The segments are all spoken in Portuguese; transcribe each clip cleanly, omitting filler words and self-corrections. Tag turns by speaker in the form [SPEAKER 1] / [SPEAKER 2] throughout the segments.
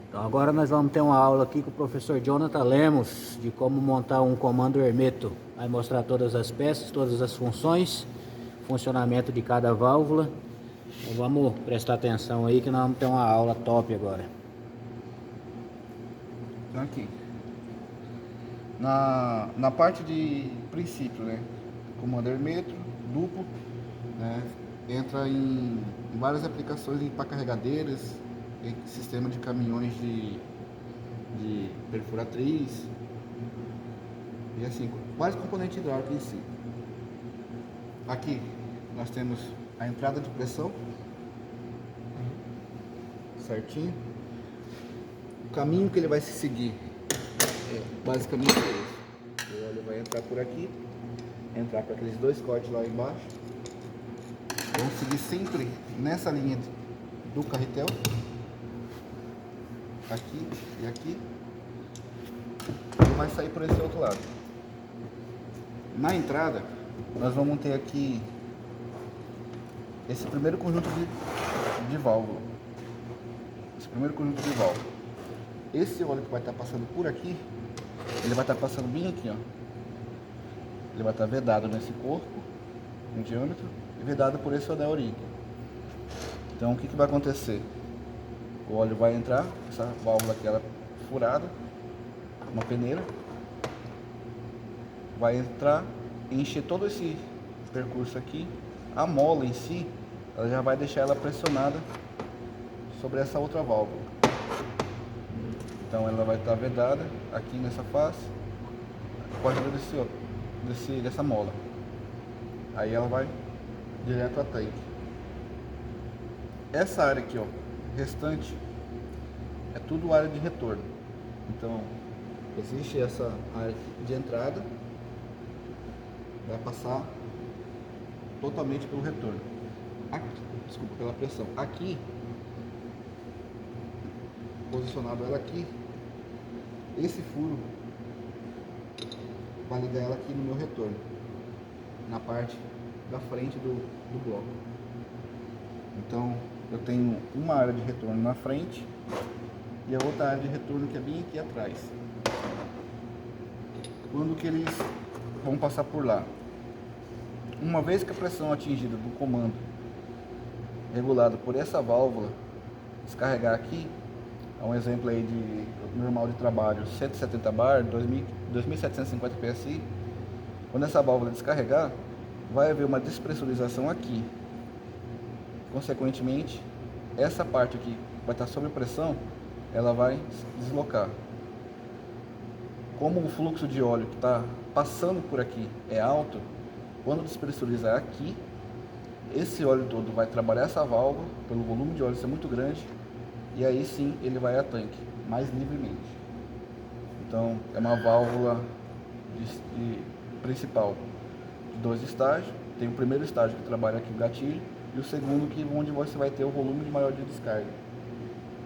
[SPEAKER 1] Então agora nós vamos ter uma aula aqui com o professor Jonathan Lemos de como montar um comando Hermeto. Vai mostrar todas as peças, todas as funções, funcionamento de cada válvula. Então vamos prestar atenção aí que nós vamos ter uma aula top agora.
[SPEAKER 2] Então aqui, na parte de princípio, né, comando Hermeto, duplo, né, entra em várias aplicações para carregadeiras, em sistema de caminhões de perfuratriz, e assim, vários componentes hidráulicos em si. Aqui nós temos a entrada de pressão, certinho. O caminho que ele vai se seguir é basicamente esse. O óleo vai entrar por aqui, entrar por aqueles dois cortes lá embaixo. Vamos seguir sempre nessa linha do carretel, aqui e aqui, e vai sair por esse outro lado. Na entrada, nós vamos ter aqui esse primeiro conjunto de válvula. Esse óleo que vai estar passando por aqui, ele vai estar passando bem aqui, ó. Ele vai estar vedado nesse corpo, no diâmetro, e vedado por esse anel origem. Então o que vai acontecer? O óleo vai entrar, essa válvula aqui ela furada, uma peneira, vai entrar e encher todo esse percurso aqui. A mola em si, ela já vai deixar ela pressionada sobre essa outra válvula. Então ela vai estar vedada aqui nessa face, por causa dessa mola. Aí ela vai direto a tanque. Essa área aqui, ó, restante, é tudo área de retorno. Então existe essa área de entrada, vai passar totalmente pelo retorno. Aqui, desculpa, pela pressão. Aqui, posicionado ela aqui, esse furo vai ligar ela aqui no meu retorno, na parte da frente do bloco. Então eu tenho uma área de retorno na frente e a outra área de retorno que é bem aqui atrás. Quando que eles vão passar por lá? Uma vez que a pressão atingida do comando regulada por essa válvula descarregar aqui, é um exemplo aí de normal de trabalho, 170 bar, 2750 PSI. Quando essa válvula descarregar, vai haver uma despressurização aqui. Consequentemente, essa parte aqui vai estar sob pressão, ela vai deslocar. Como o fluxo de óleo que está passando por aqui é alto, quando despressurizar aqui, esse óleo todo vai trabalhar essa válvula, pelo volume de óleo ser muito grande, e aí sim ele vai a tanque, mais livremente. Então é uma válvula principal de 2 estágios. Tem o primeiro estágio que trabalha aqui o gatilho, e o segundo que onde você vai ter o volume de maior de descarga.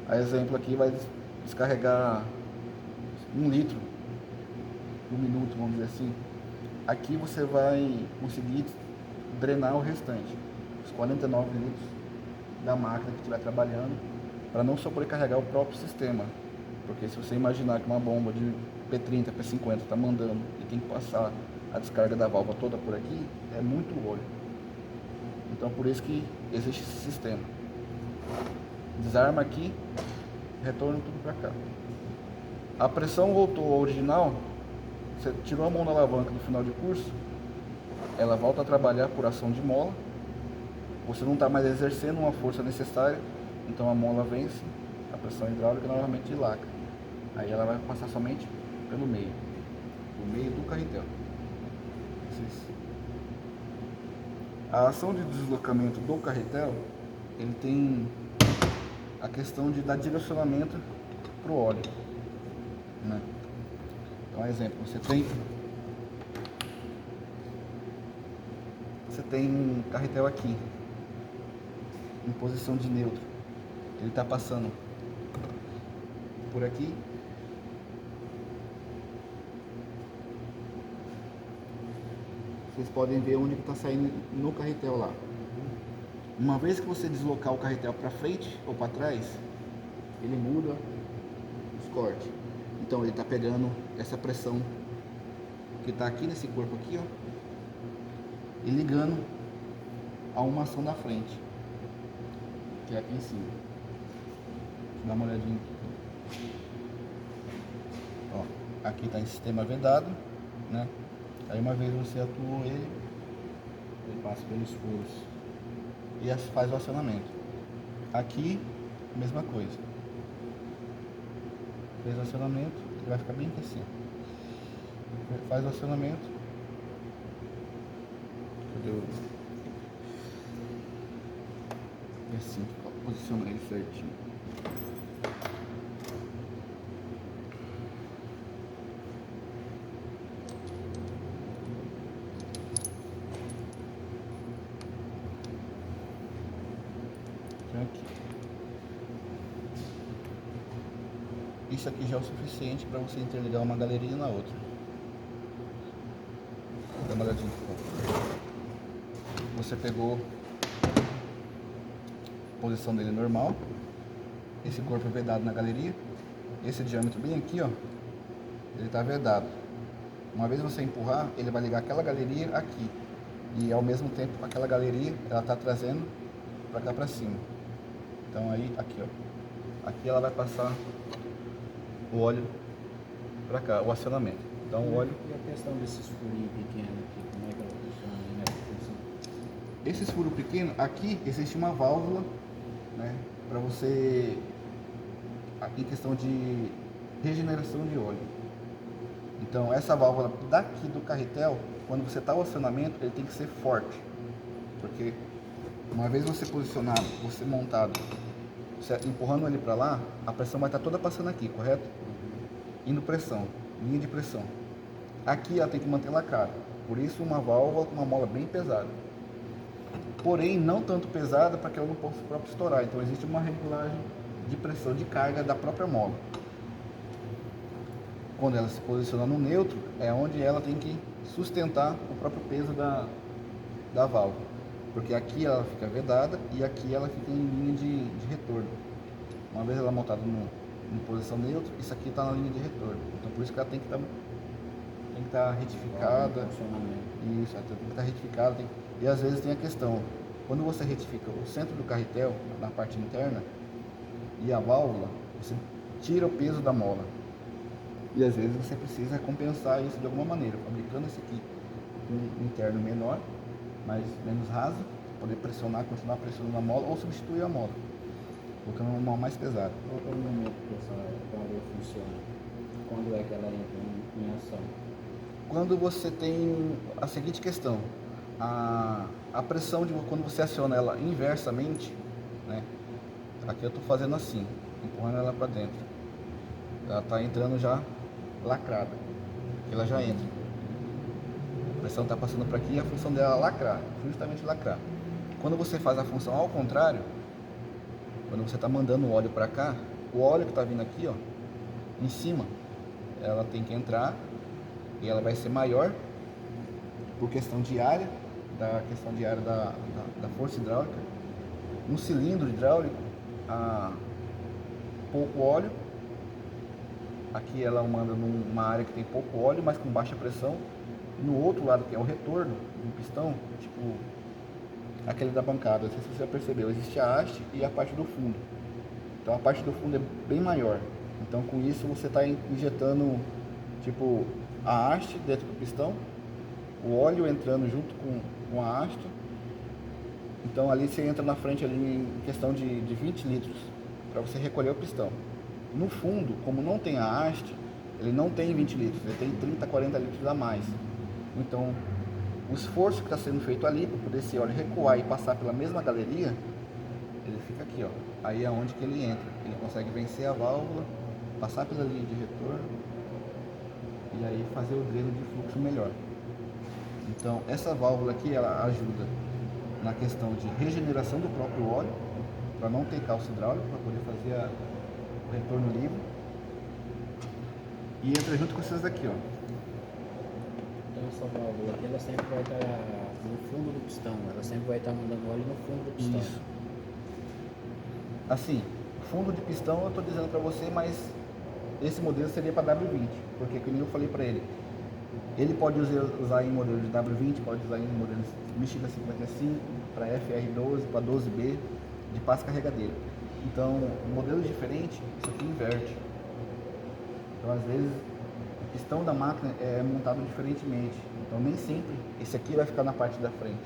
[SPEAKER 2] A exemplo aqui vai descarregar 1 litro por minuto, vamos dizer assim. Aqui você vai conseguir drenar o restante, os 49 litros da máquina que estiver trabalhando, para não sobrecarregar o próprio sistema. Porque se você imaginar que uma bomba de P30, P50 está mandando e tem que passar a descarga da válvula toda por aqui, é muito óleo. Então por isso que existe esse sistema. Desarma aqui, retorna tudo para cá. A pressão voltou ao original, você tirou a mão da alavanca no final de curso, ela volta a trabalhar por ação de mola, você não está mais exercendo uma força necessária, então a mola vence, a pressão hidráulica novamente dilaca. Aí ela vai passar somente pelo meio do carretel. A ação de deslocamento do carretel, ele tem a questão de dar direcionamento para o óleo, né? Então, exemplo, você tem um carretel aqui, em posição de neutro. Ele está passando por aqui. Vocês podem ver onde está saindo no carretel lá. Uma vez que você deslocar o carretel para frente ou para trás, ele muda corte. Então ele está pegando essa pressão que está aqui nesse corpo aqui, ó, e ligando a uma ação da frente, que é aqui em cima. Deixa eu dar uma olhadinha aqui. Ó, aqui está em sistema vedado, né? Aí uma vez você atuou ele passa pelos furos e faz o acionamento. Aqui, mesma coisa. Fez o acionamento, ele vai ficar bem aqui assim. Faz o acionamento. Cadê o... E assim, posiciona ele certinho. Aqui. Isso aqui já é o suficiente para você interligar uma galeria na outra. Dá uma olhadinha. Você pegou a posição dele normal, esse corpo é vedado na galeria, esse diâmetro bem aqui, ó, ele está vedado. Uma vez você empurrar, ele vai ligar aquela galeria aqui e ao mesmo tempo aquela galeria ela está trazendo para cá para cima. Então aí, aqui ó, aqui ela vai passar o óleo para cá, o acionamento. Então o óleo...
[SPEAKER 1] E a questão desses furinhos pequenos aqui, como é que ela funciona nessa função?
[SPEAKER 2] Esses furos pequenos, aqui existe uma válvula, né, para você, em questão de regeneração de óleo. Então essa válvula daqui do carretel, quando você está o acionamento, ele tem que ser forte, porque uma vez você posicionado, você montado, você empurrando ele para lá, a pressão vai estar toda passando aqui, correto? Indo pressão, linha de pressão. Aqui ela tem que manter lacrada, por isso uma válvula com uma mola bem pesada. Porém, não tanto pesada para que ela não possa próprio estourar. Então existe uma regulagem de pressão de carga da própria mola. Quando ela se posiciona no neutro, é onde ela tem que sustentar o próprio peso da válvula. Porque aqui ela fica vedada e aqui ela fica em linha de retorno. Uma vez ela montada em posição neutra, isso aqui está na linha de retorno. Então por isso que ela tem que estar retificada. Isso, ela tem que estar retificada. E às vezes tem a questão, quando você retifica o centro do carretel, na parte interna, e a válvula, você tira o peso da mola. E às vezes você precisa compensar isso de alguma maneira, fabricando esse aqui com um interno menor, mas menos raso, poder pressionar, continuar pressionando a mola ou substituir a mola, colocando uma mola mais pesada.
[SPEAKER 1] Qual é o momento que essa válvula funciona? Quando é que ela entra em ação?
[SPEAKER 2] Quando você tem a seguinte questão, a pressão de quando você aciona ela inversamente, né? Aqui eu estou fazendo assim, empurrando ela para dentro. Ela está entrando já lacrada, aqui ela já entra. A pressão está passando para aqui e a função dela é lacrar, justamente lacrar. Quando você faz a função ao contrário, quando você está mandando o óleo para cá, o óleo que está vindo aqui, ó, em cima, ela tem que entrar e ela vai ser maior por questão de área, da força hidráulica. No cilindro hidráulico, pouco óleo. Aqui ela manda numa área que tem pouco óleo, mas com baixa pressão. No outro lado, que é o retorno do pistão, tipo aquele da bancada, não sei se você já percebeu, existe a haste e a parte do fundo. Então a parte do fundo é bem maior. Então com isso você está injetando tipo a haste dentro do pistão, o óleo entrando junto com a haste. Então ali você entra na frente ali em questão de 20 litros para você recolher o pistão. No fundo, como não tem a haste, ele não tem 20 litros, ele tem 30, 40 litros a mais. Então o esforço que está sendo feito ali para poder esse óleo recuar e passar pela mesma galeria, ele fica aqui, ó. Aí é onde que ele entra, ele consegue vencer a válvula, passar pela linha de retorno e aí fazer o dreno de fluxo melhor. Então essa válvula aqui ela ajuda na questão de regeneração do próprio óleo, para não ter calço hidráulico, para poder fazer o retorno livre. E entra junto com essas daqui, ó.
[SPEAKER 1] Então essa válvula aqui, ela sempre vai estar no fundo do pistão, ela sempre vai estar mandando óleo no fundo do pistão.
[SPEAKER 2] Isso. Assim, fundo de pistão eu estou dizendo para você, mas esse modelo seria para W20, porque como eu falei para ele, ele pode usar em modelo de W20, pode usar em modelo Mexica 55, para FR12, para 12B, de passo carregadeira. Então, modelos diferentes, isso aqui inverte. Então, às vezes, o pistão da máquina é montado diferentemente. Então, nem sempre esse aqui vai ficar na parte da frente.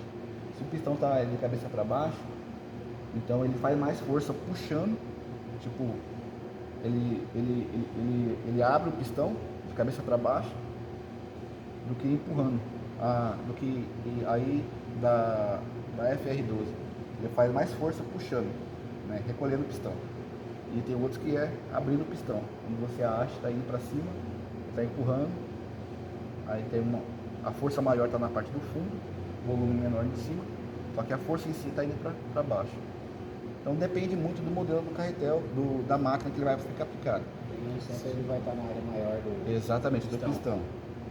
[SPEAKER 2] Se o pistão está de cabeça para baixo, então ele faz mais força puxando, tipo, ele abre o pistão de cabeça para baixo do que empurrando, do que aí da FR12. Ele faz mais força puxando, né, recolhendo o pistão. E tem outros que é abrindo o pistão. Quando você acha, está indo para cima, está empurrando, aí tem a força maior está na parte do fundo, volume menor de cima, só que a força em si está indo para baixo. Então depende muito do modelo do carretel, da máquina que ele vai ficar aplicado.
[SPEAKER 1] Nem sempre ele vai estar na área maior do
[SPEAKER 2] Exatamente, do pistão.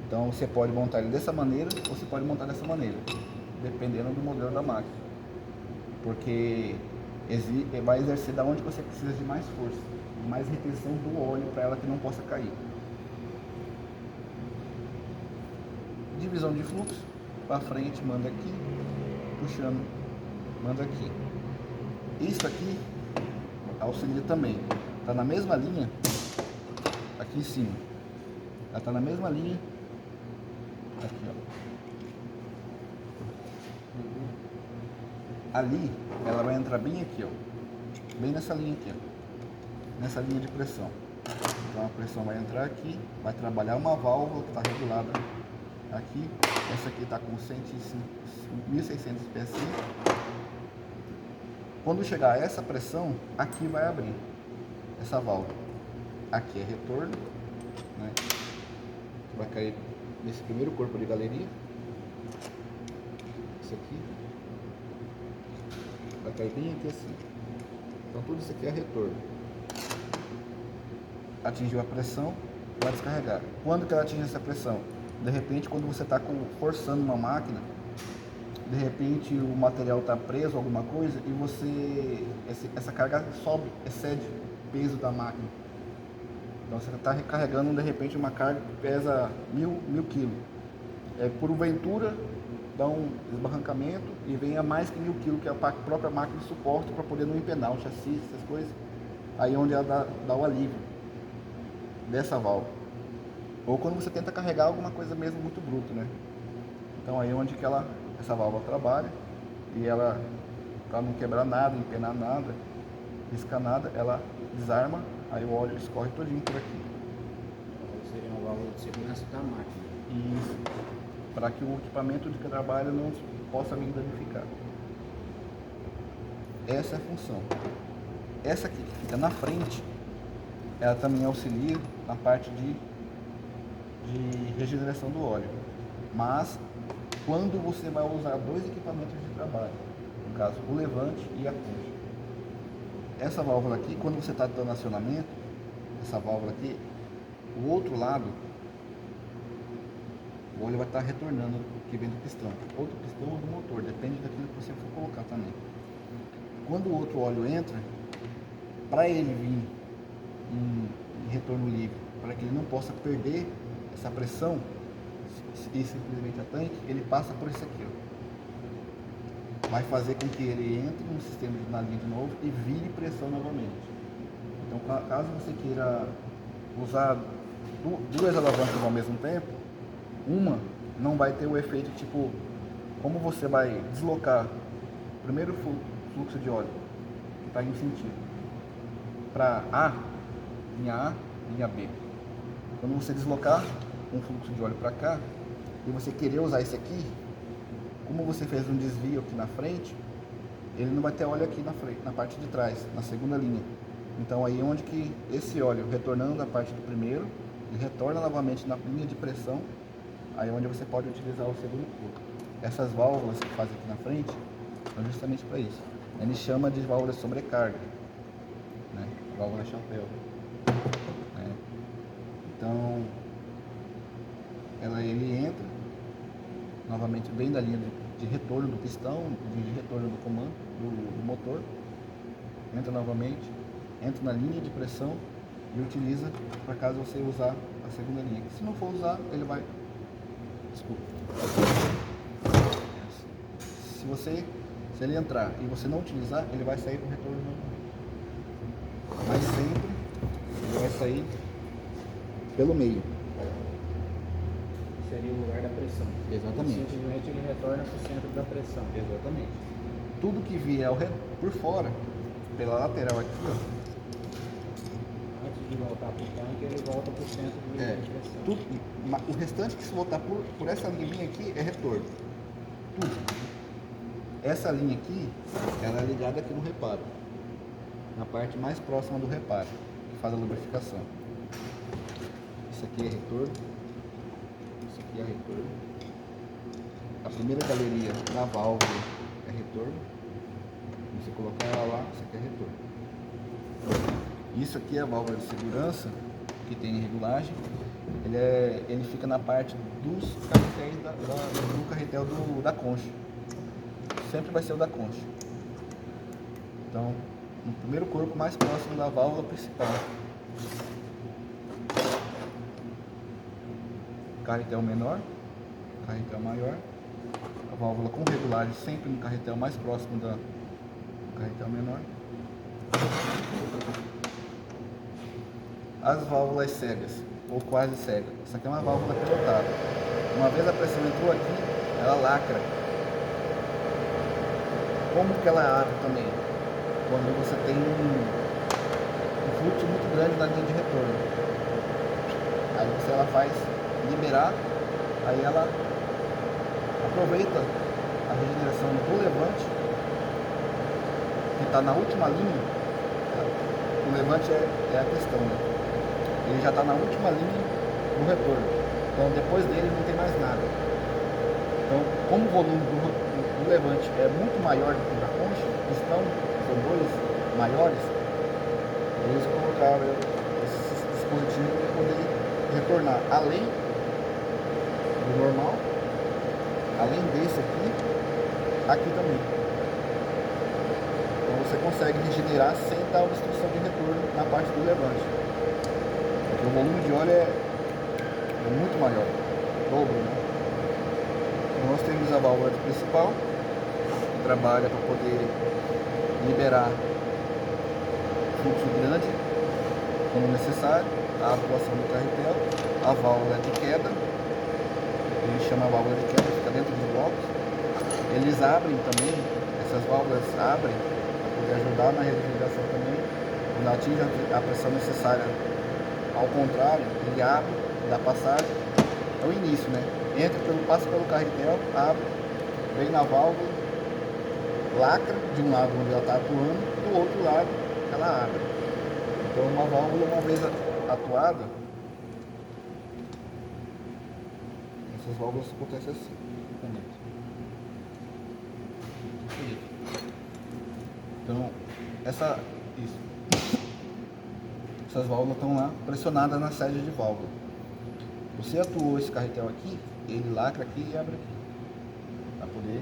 [SPEAKER 2] Então você pode montar ele dessa maneira ou você pode montar dessa maneira, dependendo do modelo da máquina. Porque vai exercer da onde você precisa de mais força, de mais retenção do óleo para ela que não possa cair. Divisão de fluxo, para frente, manda aqui, puxando, manda aqui. Isso aqui auxilia também, está na mesma linha, aqui em cima, ela está na mesma linha, aqui ó. Ali, ela vai entrar bem aqui ó, bem nessa linha aqui ó, nessa linha de pressão. Então a pressão vai entrar aqui, vai trabalhar uma válvula que está regulada aqui, essa aqui está com 1600 PSI. Quando chegar a essa pressão, aqui vai abrir essa válvula. Aqui é retorno, né? Vai cair nesse primeiro corpo de galeria. Isso aqui vai cair bem aqui assim. Então tudo isso aqui é retorno. Atingiu a pressão, vai descarregar. Quando que ela atinge essa pressão? De repente, quando você está forçando uma máquina, de repente o material está preso, alguma coisa, e essa carga sobe, excede o peso da máquina. Então você está recarregando de repente uma carga que pesa 1000 quilos. Porventura dá um desbarrancamento e venha mais que 1000 quilos que a própria máquina suporta para poder não empenar o chassi, essas coisas. Aí é onde ela dá o alívio dessa válvula. Ou quando você tenta carregar alguma coisa mesmo muito bruto, né? Então aí é onde que essa válvula trabalha e ela, para não quebrar nada, empenar nada, riscar nada, ela desarma, aí o óleo escorre todinho por aqui.
[SPEAKER 1] Seria uma válvula de segurança da máquina.
[SPEAKER 2] Isso, para que o equipamento de trabalho não possa vir danificar. Essa é a função. Essa aqui que fica na frente, ela também auxilia na parte de regeneração do óleo. Mas quando você vai usar dois equipamentos de trabalho, no caso o levante e a concha. Essa válvula aqui, quando você está dando acionamento, essa válvula aqui, o outro lado, o óleo vai estar retornando que vem do pistão, ou do pistão ou do motor, depende daquilo que você for colocar também. Quando o outro óleo entra, para ele vir em retorno livre, para que ele não possa perder essa pressão e simplesmente a tanque, ele passa por isso aqui, ó. Vai fazer com que ele entre no sistema na linha de novo e vire pressão novamente. Então, caso você queira usar duas alavancas ao mesmo tempo, uma não vai ter o efeito, tipo, como você vai deslocar o primeiro fluxo de óleo que está em um sentido para linha A, linha B. Quando você deslocar um fluxo de óleo para cá e você querer usar esse aqui, como você fez um desvio aqui na frente, ele não vai ter óleo aqui na frente, na parte de trás, na segunda linha. Então aí é onde que esse óleo retornando da parte do primeiro, ele retorna novamente na linha de pressão, aí é onde você pode utilizar o segundo corpo. Essas válvulas que fazem aqui na frente são justamente para isso. Ele chama de válvula de sobrecarga, né? Válvula chapéu. Né? Então ele entra novamente bem da linha de retorno do pistão, de retorno do comando do motor, entra novamente, entra na linha de pressão e utiliza para caso você usar a segunda linha. Se não for usar, ele vai... Desculpa. Se ele entrar e você não utilizar, ele vai sair com retorno novamente. Mas sempre ele vai sair pelo meio.
[SPEAKER 1] Seria o lugar da pressão.
[SPEAKER 2] Exatamente.
[SPEAKER 1] Simplesmente ele retorna para o centro da pressão.
[SPEAKER 2] Exatamente. Tudo que vier por fora, pela lateral aqui, ó,
[SPEAKER 1] Antes de voltar para o tanque, ele volta para o centro de pressão.
[SPEAKER 2] o restante que se voltar por essa linha aqui é retorno. Tudo. Essa linha aqui, ela é ligada aqui no reparo, na parte mais próxima do reparo, que faz a lubrificação. Isso aqui é retorno, isso aqui é retorno. A primeira galeria da válvula é retorno. Você colocar ela lá, isso aqui é retorno. Isso aqui é a válvula de segurança, que tem regulagem. Ele fica na parte dos carretéis do carretel da concha. Sempre vai ser o da concha. Então, no primeiro corpo mais próximo da válvula principal. Carretel menor, carretel maior. A válvula com regulagem sempre no carretel mais próximo do carretel menor. As válvulas cegas, ou quase cegas. Essa aqui é uma válvula pilotada. Uma vez a pressão entrou aqui, ela lacra. Como que ela abre também? Quando você tem um fluxo muito grande na linha de retorno. Aí ela faz liberar, aí ela aproveita a regeneração do levante, que está na última linha. O levante é a questão, né? Ele já está na última linha do retorno. Então depois dele não tem mais nada. Então, como o volume do levante é muito maior do que o da concha, são dois maiores, eles colocaram esse dispositivo para poder retornar além do normal, além desse aqui também. Então você consegue regenerar sem dar obstrução de retorno na parte do levante. Porque o volume de óleo é muito maior, dobro, né? Nós temos a válvula principal, que trabalha para poder liberar fluxo grande, quando necessário, a atuação do carretel, a válvula de queda, a gente chama a válvula de queda, fica dentro dos blocos. Eles abrem também, essas válvulas abrem para poder ajudar na refrigeração também. Quando atinge a pressão necessária, ao contrário, ele abre, dá passagem, é o início, né? Passa pelo carretel, abre, vem na válvula, lacra de um lado onde ela está atuando, do outro lado ela abre. Então uma válvula, uma vez atuada, essas válvulas acontecem assim. Então essas válvulas estão lá pressionadas na sede de válvula. Você atuou esse carretel aqui, ele lacra aqui e abre aqui, para poder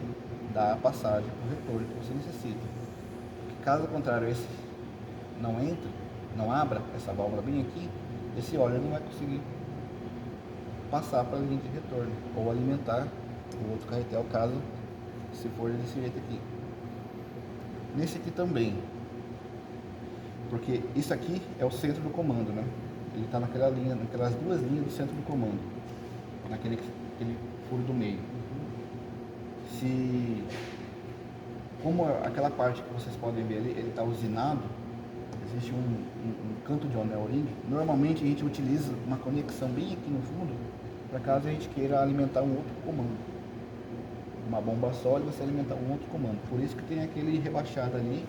[SPEAKER 2] dar a passagem para o retorno que você necessita. Porque caso contrário esse não entre, não abra essa válvula bem aqui, esse óleo não vai conseguir passar para a linha de retorno ou alimentar o outro carretel, caso se for desse jeito aqui. Nesse aqui também, porque isso aqui é o centro do comando, né? Ele está naquela linha, naquelas duas linhas do centro do comando, naquele furo do meio. Como aquela parte que vocês podem ver ali, ele está usinado, existe um canto de anel ring. Normalmente a gente utiliza uma conexão bem aqui no fundo, para caso a gente queira alimentar um outro comando. Uma bomba sólida, você alimentar um outro comando. Por isso que tem aquele rebaixado ali,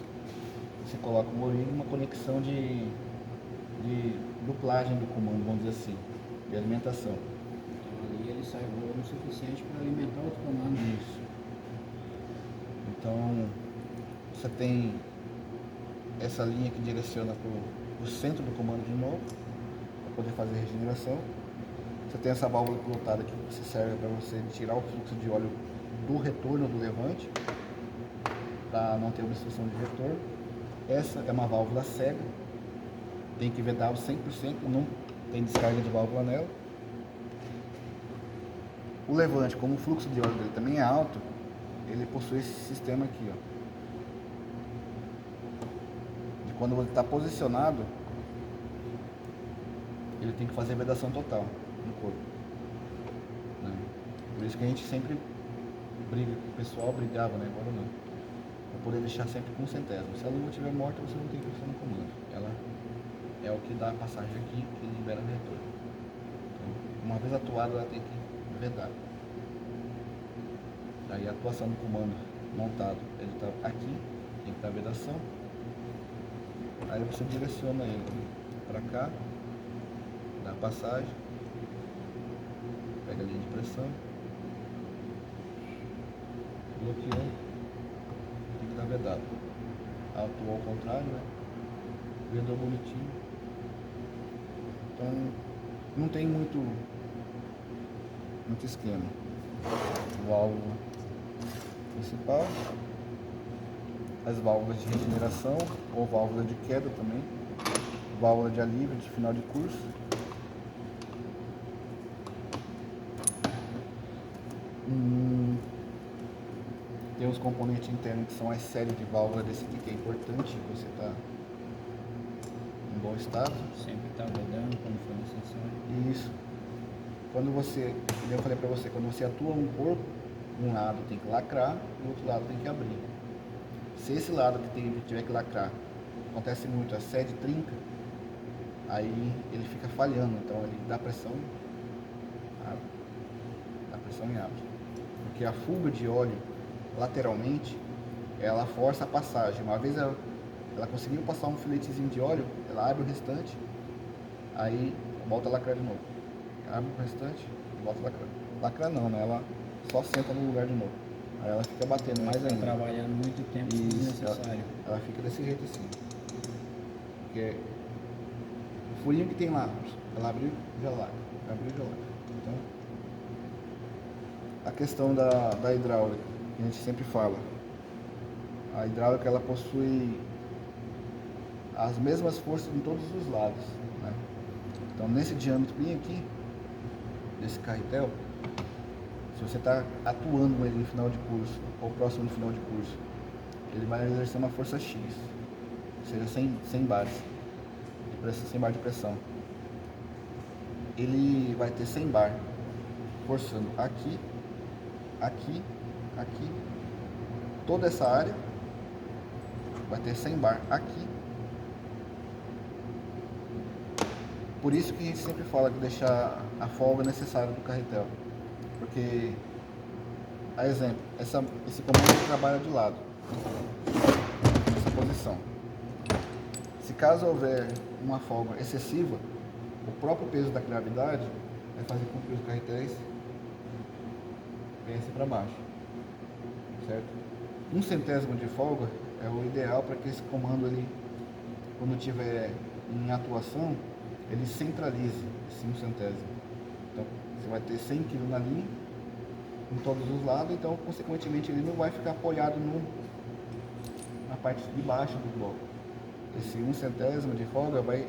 [SPEAKER 2] você coloca um O-ring, uma conexão de duplagem do comando, vamos dizer assim, de alimentação.
[SPEAKER 1] Então ali ele sai volume suficiente para alimentar outro comando.
[SPEAKER 2] Isso. Então você tem essa linha que direciona para o centro do comando de novo, para poder fazer a regeneração. Você tem essa válvula pilotada que serve para você tirar o fluxo de óleo do retorno do levante, para não ter obstrução de retorno. Essa é uma válvula cega, tem que vedar 100%, não tem descarga de válvula nela. O levante, como o fluxo de óleo dele também é alto, ele possui esse sistema aqui, ó. De quando ele está posicionado, ele tem que fazer a vedação total no corpo, né? Por isso que a gente sempre briga, o pessoal brigava, né? Agora não. Para poder deixar sempre com 100. Se a luva estiver morta, você não tem pressão no comando. Ela é o que dá a passagem aqui, que libera o retorno. Então, uma vez atuada, ela tem que vedar. Aí a atuação do comando montado, ele está aqui, tem que estar a vedação. Aí você direciona ele para cá, dá a passagem, pega a linha de pressão, bloqueou, tem que estar vedado. Atuou ao contrário, né? Vedou bonitinho. Então não tem muito esquema. Válvula principal, as válvulas de regeneração ou válvula de queda também, válvula de alívio de final de curso. Tem os componentes internos que são as séries de válvula desse aqui, que é importante você estar em bom estado.
[SPEAKER 1] Sempre está vedando quando for necessário.
[SPEAKER 2] Isso. Quando você, como eu falei para você, quando você atua um corpo, um lado tem que lacrar e o outro lado tem que abrir. Se esse lado que tiver que lacrar, acontece muito, a sede trinca, aí ele fica falhando, então ele dá pressão, abre, dá pressão e abre. Porque a fuga de óleo lateralmente, ela força a passagem. Uma vez ela conseguiu passar um filetezinho de óleo, ela abre o restante, aí volta a lacrar de novo. Abre o restante, volta a lacrar. Lacrar não, né? Ela só senta no lugar de novo. Aí ela fica batendo mais ainda.
[SPEAKER 1] Trabalhando muito tempo desnecessário.
[SPEAKER 2] Ela fica desse jeito assim. Porque o furinho que tem lá, ela abriu, já lacra. Abriu, já lacra. Então, a questão da hidráulica, que a gente sempre fala. A hidráulica, ela possui as mesmas forças em todos os lados, né? Então, nesse diâmetro bem aqui, desse carretel, se você está atuando com ele no final de curso, ou próximo do final de curso, ele vai exercer uma força X, ou seja, 100 bares, de pressão, 100 bar de pressão. Ele vai ter 100 bar, forçando aqui, aqui, aqui, toda essa área, vai ter 100 bar aqui. Por isso que a gente sempre fala de deixar a folga necessária do carretel. Porque, a exemplo, esse comando trabalha de lado, nessa posição. Se caso houver uma folga excessiva, o próprio peso da gravidade vai fazer com que os carretéis venham para baixo, certo? 1/100 de folga é o ideal para que esse comando, ele, quando estiver em atuação, ele centralize esse 1/100. Então, você vai ter 100 kg na linha, em todos os lados, então, consequentemente, ele não vai ficar apoiado na parte de baixo do bloco. Esse 1/100 de folga vai,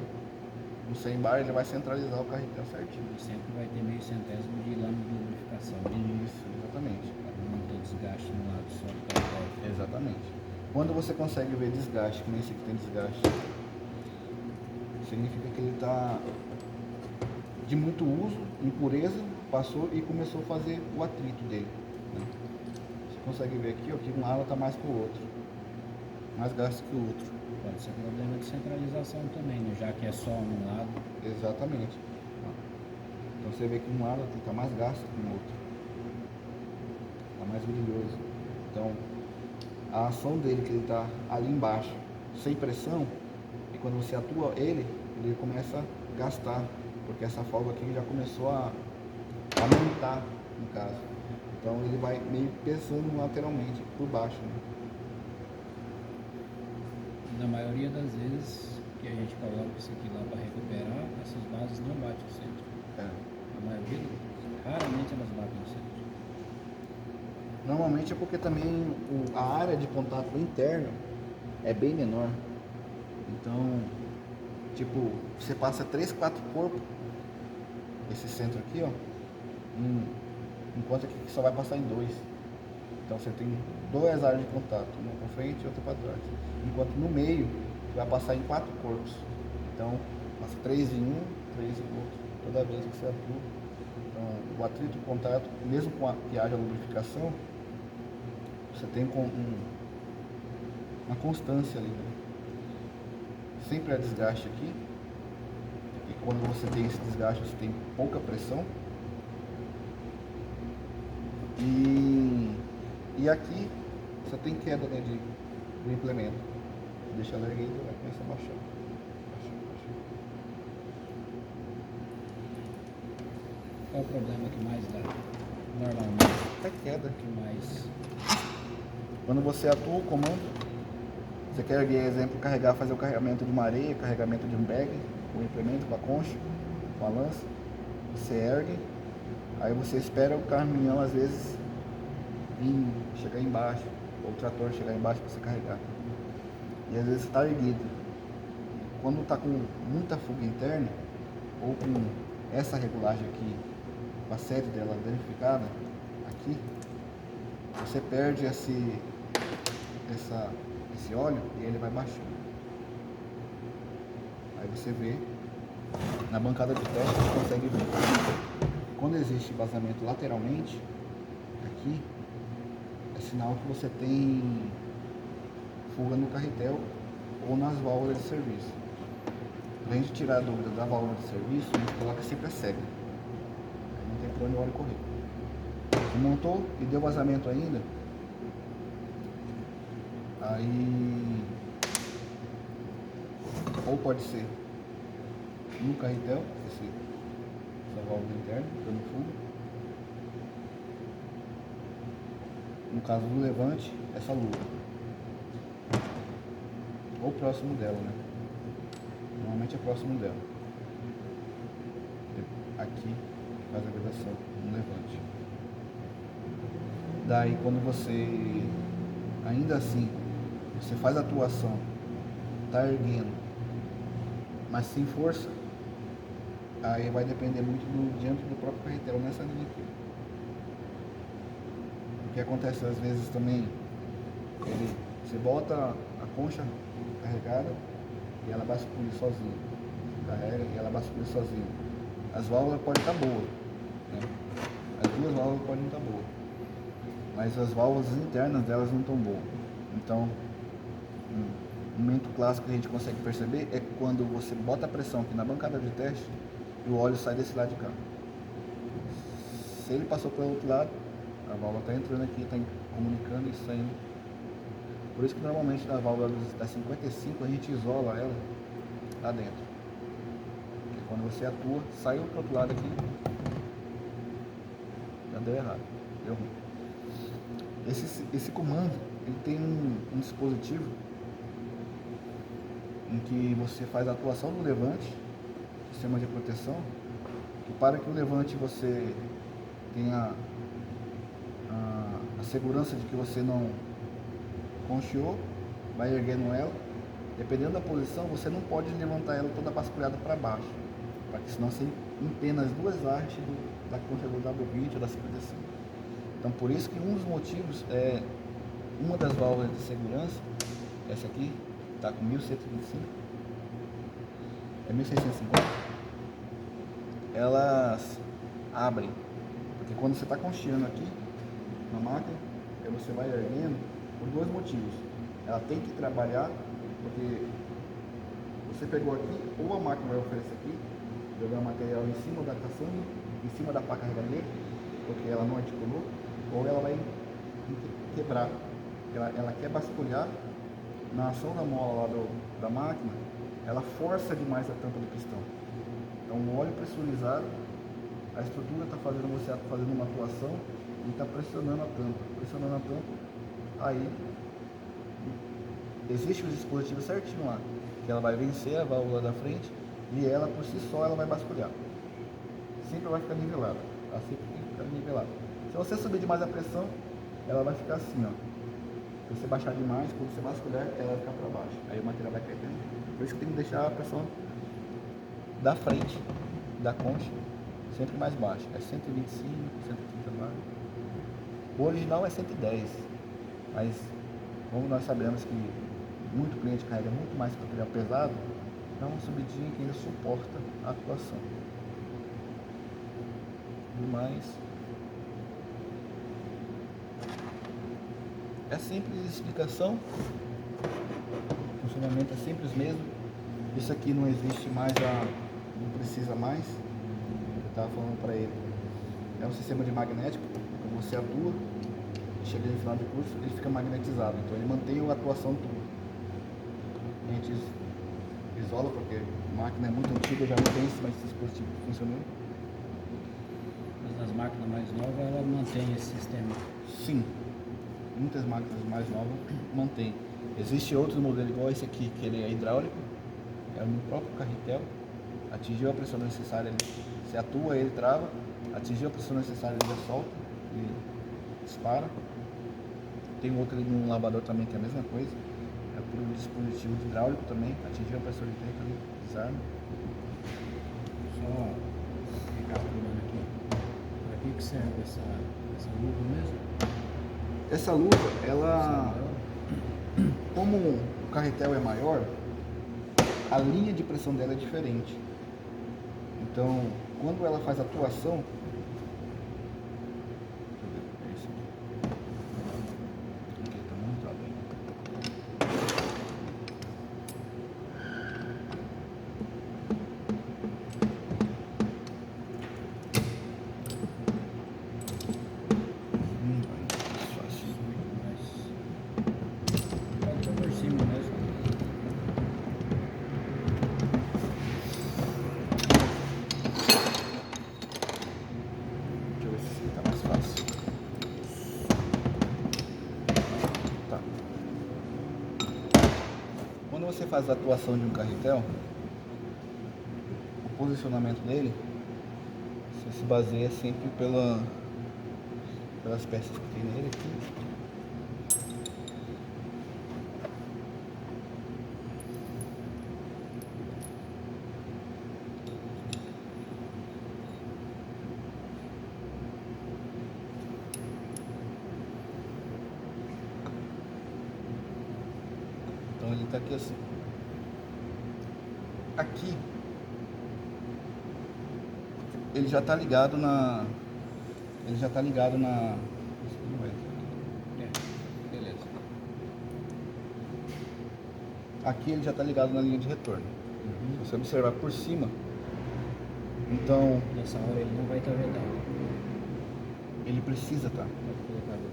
[SPEAKER 2] no 100 bar, ele vai centralizar o carretel certinho.
[SPEAKER 1] E sempre vai ter meio centésimo de lâmina de lubrificação.
[SPEAKER 2] Isso, exatamente.
[SPEAKER 1] Para não ter desgaste no lado só do carretel.
[SPEAKER 2] Exatamente. Quando você consegue ver desgaste, que nem esse aqui tem desgaste, significa que ele está de muito uso, impureza, passou e começou a fazer o atrito dele, né? Você consegue ver aqui, ó, que um lado está mais que o outro, mais gasto que o outro.
[SPEAKER 1] Pode ser problema de centralização também, né? Já que é só um lado.
[SPEAKER 2] Exatamente. Então você vê que um lado está mais gasto que o outro, está mais brilhoso. Então a ação dele, que ele está ali embaixo, sem pressão, e quando você atua ele começa a gastar, porque essa folga aqui já começou a aumentar, no caso. Então ele vai meio pesando lateralmente por baixo, né?
[SPEAKER 1] Na maioria das vezes que a gente coloca isso aqui lá para recuperar, essas bases não batem no centro. A maioria das vezes, raramente elas batem no centro.
[SPEAKER 2] Normalmente é porque também a área de contato interno é bem menor. Então Tipo, você passa 3, 4 corpos, esse centro aqui, ó, enquanto aqui só vai passar em 2. Então você tem 2 áreas de contato, uma para frente e outra para trás. Enquanto no meio vai passar em 4 corpos. Então passa 3 em um, 3 em outro, toda vez que você atua. Então o atrito, o contato, mesmo que haja lubrificação, você tem uma constância ali, né? Sempre há desgaste aqui. E quando você tem esse desgaste, você tem pouca pressão. E aqui você tem queda, né, do implemento. Deixa ela erguida e vai começar a baixar.
[SPEAKER 1] Qual é o problema que mais dá? Normalmente.
[SPEAKER 2] É queda.
[SPEAKER 1] Que mais?
[SPEAKER 2] Quando você atua o comando, você quer erguer, exemplo, fazer o carregamento de uma areia, carregamento de um bag, com o implemento, com a concha, com a lança. Você ergue, aí você espera o caminhão às vezes chegar embaixo, ou o trator chegar embaixo para você carregar. E às vezes você está erguido. Quando está com muita fuga interna, ou com essa regulagem aqui, com a sede dela danificada, aqui, você perde esse óleo e ele vai baixando. Aí você vê, na bancada de teste você consegue ver. Quando existe vazamento lateralmente, aqui, é sinal que você tem fuga no carretel ou nas válvulas de serviço. Além de tirar a dúvida da válvula de serviço, a gente coloca sempre a cega. Aí não tem para onde o óleo correr. Você montou e deu vazamento ainda, aí ou pode ser no carretel, essa válvula interna, dando fuga. No caso do levante, essa luva. Ou próximo dela, né? Normalmente é próximo dela. Aqui faz a vedação no levante. Daí quando você, ainda assim, você faz a atuação, tá erguendo, mas sem força, aí vai depender muito do diâmetro do próprio carretel nessa linha aqui. O que acontece às vezes também, você bota a concha carregada e ela bascula sozinha. Carrega e ela bascula sozinha. As válvulas podem estar boas, né? As duas válvulas podem estar boas, mas as válvulas internas delas não estão boas. Então, um momento clássico que a gente consegue perceber é quando você bota a pressão aqui na bancada de teste e o óleo sai desse lado de cá. Se ele passou pelo outro lado, a válvula está entrando aqui, está comunicando e saindo. Por isso que normalmente na válvula da 55 a gente isola ela lá dentro. Porque quando você atua, saiu para o outro lado aqui, já deu errado, deu ruim. Esse comando, ele tem um dispositivo em que você faz a atuação do levante, sistema de proteção, que para que o levante você tenha a segurança de que você não concheou, vai erguendo ela. Dependendo da posição, você não pode levantar ela toda basculhada para baixo, porque senão você empena as duas hastes da concha do W20 ou da 55. Então por isso que um dos motivos é uma das válvulas de segurança, essa aqui está com 1125, é 1650, elas abrem, porque quando você está concheando aqui na máquina, aí você vai erguendo por dois motivos. Ela tem que trabalhar, porque você pegou aqui, ou a máquina vai oferecer aqui, jogar material em cima da caçamba, em cima da pá carregamento, porque ela não articulou, ou ela vai quebrar. Ela quer basculhar, na ação da mola lá da máquina, ela força demais a tampa do pistão. Então o óleo pressurizado, a estrutura está fazendo você fazendo uma atuação e está pressionando a tampa, aí existe o dispositivo certinho lá, que ela vai vencer a válvula da frente e ela por si só ela vai basculhar. Sempre vai ficar nivelada, ela sempre tem que ficar nivelada. Se você subir demais a pressão, ela vai ficar assim, ó. Se você baixar demais, quando você basculhar, ela vai ficar para baixo. Aí o material vai cair dentro. Por isso que tem que deixar a pressão da frente da concha, sempre mais baixo, é 125, 130 bar. O original é 110, mas como nós sabemos que muito cliente carrega muito mais material pesado, dá uma subidinha que ainda suporta a atuação. Mas é simples de explicação, o funcionamento é simples mesmo. Isso aqui não existe mais, não precisa mais. Eu estava falando para ele, é um sistema de magnético, quando você atua, chega no final de curso, ele fica magnetizado, então ele mantém a atuação tua. A gente isola porque a máquina é muito antiga, já não tem mais esse dispositivo funcionando.
[SPEAKER 1] Mas nas máquinas mais novas ela mantém esse sistema.
[SPEAKER 2] Sim, muitas máquinas mais novas mantêm. Existe outro modelo igual esse aqui, que ele é hidráulico, é no próprio carretel, atingiu a pressão necessária, se atua, ele trava, atingiu a pressão necessária, ele já solta e dispara. Tem outro ali no lavador também que é a mesma coisa, é por um dispositivo hidráulico também, atingiu a pressão de tempo, ele desarma.
[SPEAKER 1] Só recapitulando aqui, para que serve essa luva mesmo?
[SPEAKER 2] Essa luva, ela, como o carretel é maior, a linha de pressão dela é diferente. Então, quando ela faz atuação,
[SPEAKER 1] Por cima mesmo.
[SPEAKER 2] deixa eu ver se esse aqui tá mais fácil. Tá. Quando você faz a atuação de um carretel, o posicionamento dele, você se baseia sempre pelas peças que tem nele aqui. Então ele está aqui assim. Aqui ele já está ligado na.
[SPEAKER 1] Beleza.
[SPEAKER 2] Aqui ele já está ligado na linha de retorno. Se você observar por cima, então
[SPEAKER 1] Nessa hora ele não vai estar vedado.
[SPEAKER 2] ele precisa estar.
[SPEAKER 1] Pode colocar a luva.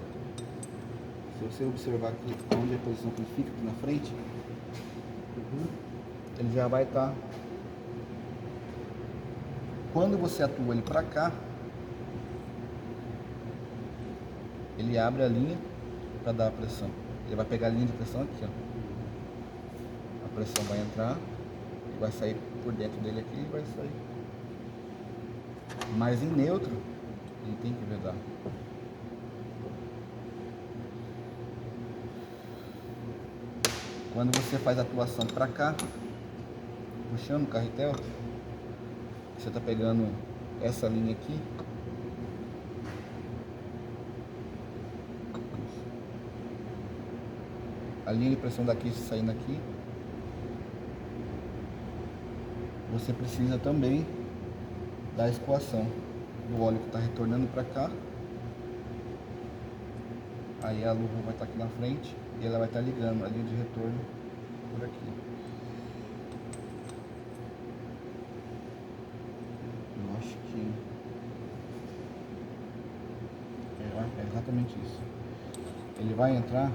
[SPEAKER 2] Se você observar aqui onde é a posição que ele fica aqui na frente, ele já vai estar. Quando você atua ele para cá, ele abre a linha para dar a pressão. Ele vai pegar a linha de pressão aqui, ó. A pressão vai entrar e vai sair por dentro dele aqui e vai sair. Mas em neutro, ele tem que vedar. Quando você faz a atuação para cá, puxando o carretel, você está pegando essa linha aqui, a linha de pressão daqui saindo aqui, você precisa também da escoação do óleo que está retornando para cá. Aí a luva vai estar aqui na frente e ela vai estar ligando a linha de retorno por aqui. Eu acho que é exatamente isso. Ele vai entrar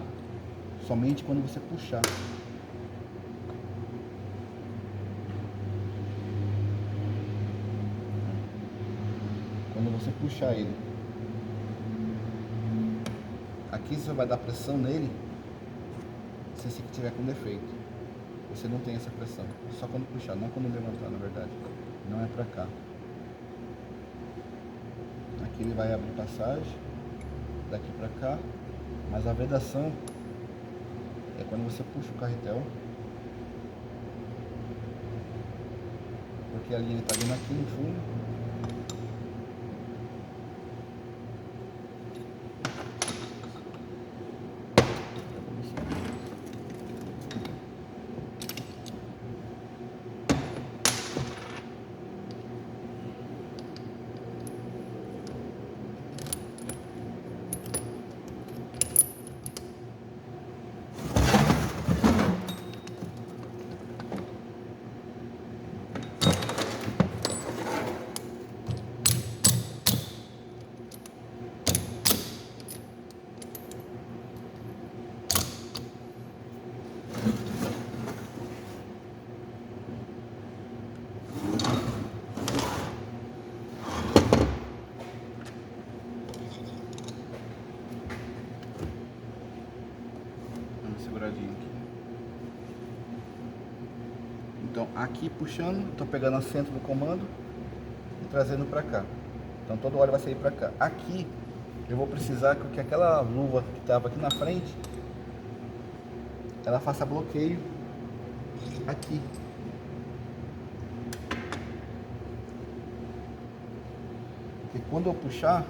[SPEAKER 2] somente quando você puxar. Quando você puxar ele. Aqui você vai dar pressão nele se esse aqui tiver com defeito. Você não tem essa pressão. Só quando puxar, não quando levantar, na verdade. Não é pra cá. Aqui ele vai abrir passagem daqui pra cá. Mas a vedação é quando você puxa o carretel. porque a linha está vindo aqui no fundo. Seguradinho aqui. Então aqui puxando, estou pegando o centro do comando e trazendo para cá. Então todo o óleo vai sair para cá. Aqui eu vou precisar que aquela luva que estava aqui na frente, ela faça bloqueio aqui. Porque quando eu puxar,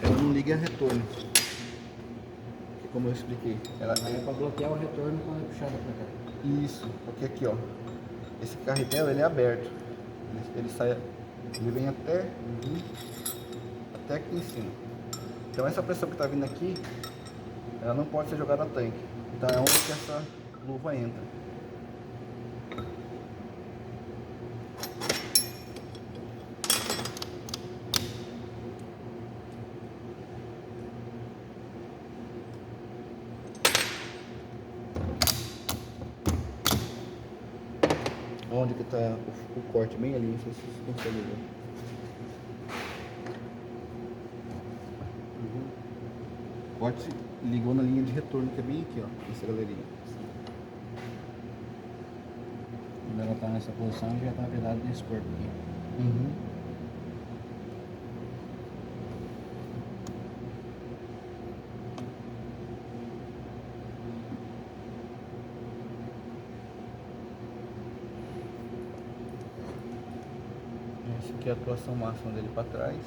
[SPEAKER 2] ela não liga retorno. Porque como eu expliquei, ela
[SPEAKER 1] É para bloquear o retorno quando é puxada para cá.
[SPEAKER 2] Isso, porque aqui ó, esse carretel ele é aberto, ele sai, ele vem até aqui em cima. Então essa pressão que está vindo aqui, ela não pode ser jogada no tanque. Então é onde que essa luva entra. Onde que está o corte bem ali, não sei se vocês conseguem ver. O corte ligou na linha de retorno, que é bem aqui, ó, nessa galerinha.
[SPEAKER 1] Quando ela está nessa posição, já está vedado nesse corpo aqui.
[SPEAKER 2] Essa aqui é a atuação máxima dele para trás.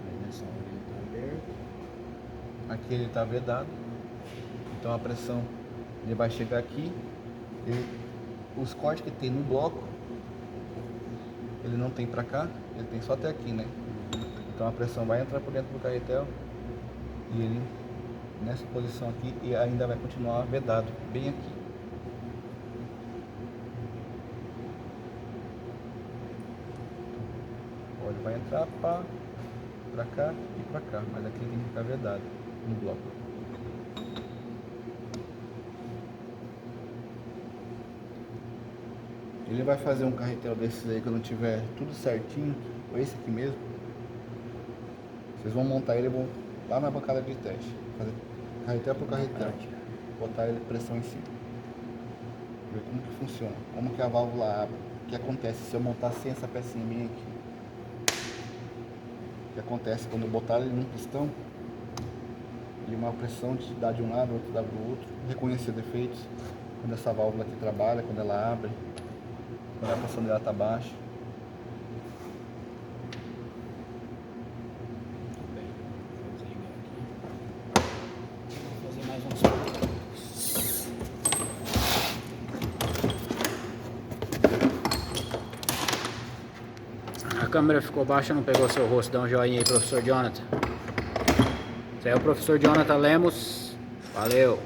[SPEAKER 1] Aí nessa hora ele está aberto.
[SPEAKER 2] Aqui ele está vedado. Então a pressão, ele vai chegar aqui. Os cortes que tem no bloco, ele não tem para cá, ele tem só até aqui, né? Então a pressão vai entrar por dentro do carretel e ele nessa posição aqui e ainda vai continuar vedado bem aqui. O óleo vai entrar para cá e para cá, mas aqui tem que ficar vedado no bloco. Ele vai fazer um carretel desses aí quando tiver tudo certinho, ou esse aqui mesmo. Vocês vão montar ele lá na bancada de teste, fazer carretel por carretel, botar ele pressão em cima, ver como que funciona, como que a válvula abre, o que acontece se eu montar sem essa pecinha minha aqui, o que acontece quando eu botar ele num pistão e uma pressão de dar de um lado, outro dá do outro, reconhecer defeitos, quando essa válvula aqui trabalha, quando ela abre, quando a pressão dela está baixa.
[SPEAKER 1] Vou fazer mais uns pontos. A câmera ficou baixa, não pegou seu rosto. Dá um joinha aí, professor Jonathan. Esse é o professor Jonathan Lemos. Valeu!